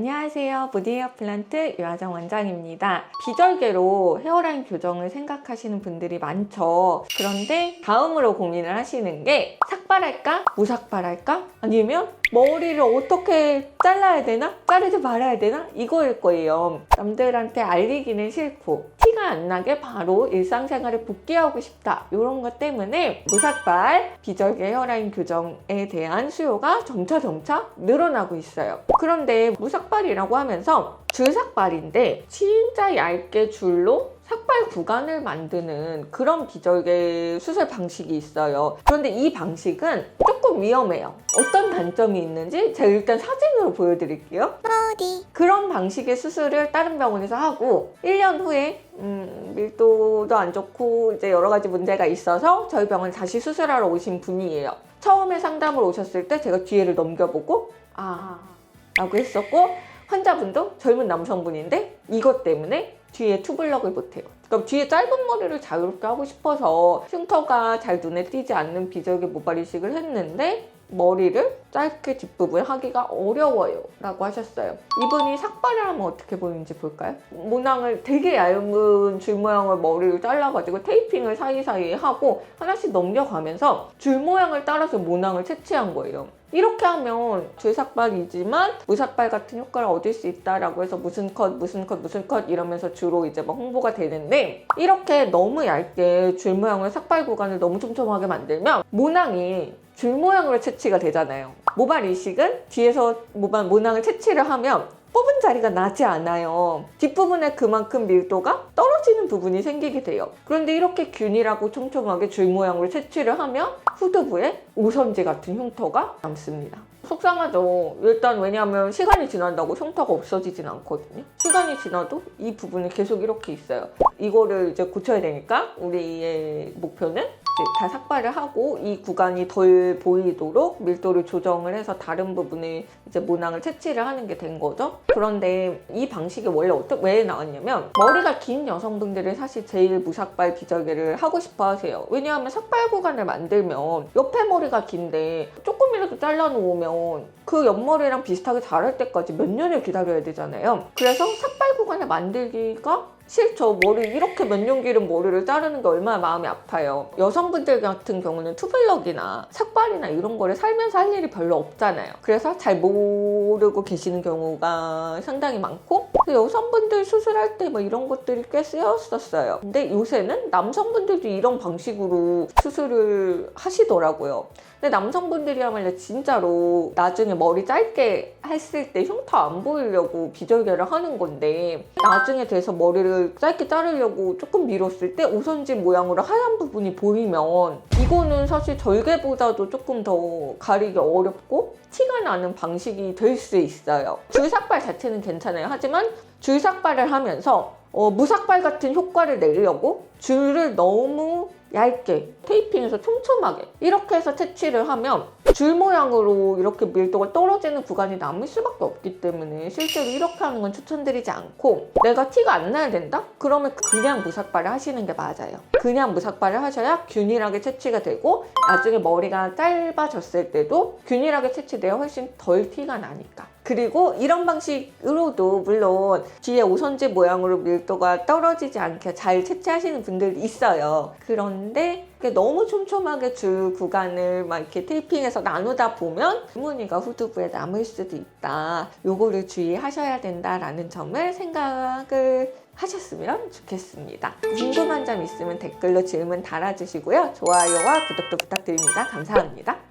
안녕하세요. 보디 헤어 플란트 유아정 원장입니다. 비절개로 헤어라인 교정을 생각하시는 분들이 많죠. 그런데 다음으로 고민을 하시는 게 삭발할까? 무삭발할까? 아니면 머리를 어떻게 잘라야 되나? 자르지 말아야 되나? 이거일 거예요. 남들한테 알리기는 싫고 티가 안 나게 바로 일상생활에 복귀하고 싶다. 이런 것 때문에 무삭발, 비절개 헤어라인 교정에 대한 수요가 점차 늘어나고 있어요. 그런데 무삭발이라고 하면서 줄삭발인데 진짜 얇게 줄로 삭발 구간을 만드는 그런 비절개 수술 방식이 있어요. 그런데 이 방식은 조금 위험해요. 어떤 단점이 있는지 제가 일단 사진으로 보여드릴게요. 그런 방식의 수술을 다른 병원에서 하고 1년 후에 밀도도 안 좋고 이제 여러 가지 문제가 있어서 저희 병원 다시 수술하러 오신 분이에요. 처음에 상담을 오셨을 때 제가 뒤에를 넘겨보고 라고 했었고, 환자분도 젊은 남성분인데 이것 때문에 뒤에 투블럭을 못해요. 그러니까 뒤에 짧은 머리를 자유롭게 하고 싶어서 흉터가 잘 눈에 띄지 않는 비절개 모발 이식을 했는데 머리를 짧게 뒷부분에 하기가 어려워요 라고 하셨어요. 이분이 삭발을 하면 어떻게 보이는지 볼까요? 모낭을 되게 얇은 줄 모양을 머리를 잘라가지고 테이핑을 사이사이에 하고 하나씩 넘겨가면서 줄 모양을 따라서 모낭을 채취한 거예요. 이렇게 하면 줄삭발이지만 무삭발 같은 효과를 얻을 수 있다라고 해서 무슨 컷 이러면서 주로 이제 막 홍보가 되는데, 이렇게 너무 얇게 줄 모양을 삭발 구간을 너무 촘촘하게 만들면 모낭이 줄 모양으로 채취가 되잖아요. 모발 이식은 뒤에서 모낭을 채취를 하면 뽑은 자리가 나지 않아요. 뒷부분에 그만큼 밀도가 떨어지는 부분이 생기게 돼요. 그런데 이렇게 균일하고 촘촘하게 줄 모양으로 채취를 하면 후두부에 오선지 같은 흉터가 남습니다. 속상하죠. 일단 왜냐하면 시간이 지난다고 흉터가 없어지진 않거든요. 시간이 지나도 이 부분이 계속 이렇게 있어요. 이거를 이제 고쳐야 되니까 우리의 목표는 다 삭발을 하고 이 구간이 덜 보이도록 밀도를 조정을 해서 다른 부분에 이제 모낭을 채취를 하는 게 된 거죠. 그런데 이 방식이 원래 왜 나왔냐면, 머리가 긴 여성분들이 사실 제일 무삭발 비절개를 하고 싶어 하세요. 왜냐하면 삭발 구간을 만들면 옆에 머리가 긴데 조금이라도 잘라놓으면 그 옆머리랑 비슷하게 자랄 때까지 몇 년을 기다려야 되잖아요. 그래서 삭발 구간을 만들기가 싫죠. 머리 이렇게 몇 년 기른 머리를 자르는 게 얼마나 마음이 아파요. 여성분들 같은 경우는 투블럭이나 삭발이나 이런 거를 살면서 할 일이 별로 없잖아요. 그래서 잘 모르고 계시는 경우가 상당히 많고, 여성분들 수술할 때 뭐 이런 것들이 꽤 쓰였었어요. 근데 요새는 남성분들도 이런 방식으로 수술을 하시더라고요. 근데 남성분들이야말로 진짜로 나중에 머리 짧게 했을 때 흉터 안 보이려고 비절개를 하는 건데, 나중에 돼서 머리를 짧게 자르려고 조금 밀었을 때 오선지 모양으로 하얀 부분이 보이면 이거는 사실 절개보다도 조금 더 가리기 어렵고 티가 나는 방식이 될 수 있어요. 줄삭발 자체는 괜찮아요. 하지만 줄삭발을 하면서 무삭발 같은 효과를 내려고 줄을 너무 얇게 테이핑해서 촘촘하게 이렇게 해서 채취를 하면 줄 모양으로 이렇게 밀도가 떨어지는 구간이 남을 수밖에 없기 때문에 실제로 이렇게 하는 건 추천드리지 않고, 내가 티가 안 나야 된다? 그러면 그냥 무삭발을 하시는 게 맞아요. 그냥 무삭발을 하셔야 균일하게 채취가 되고 나중에 머리가 짧아졌을 때도 균일하게 채취되어 훨씬 덜 티가 나니까. 그리고 이런 방식으로도 물론 뒤에 오선지 모양으로 밀도가 떨어지지 않게 잘 채취하시는 분들도 있어요. 그런데 너무 촘촘하게 줄 구간을 막 이렇게 테이핑해서 나누다 보면 주머니가 후두부에 남을 수도 있다. 요거를 주의하셔야 된다라는 점을 생각을 하셨으면 좋겠습니다. 궁금한 점 있으면 댓글로 질문 달아주시고요. 좋아요와 구독도 부탁드립니다. 감사합니다.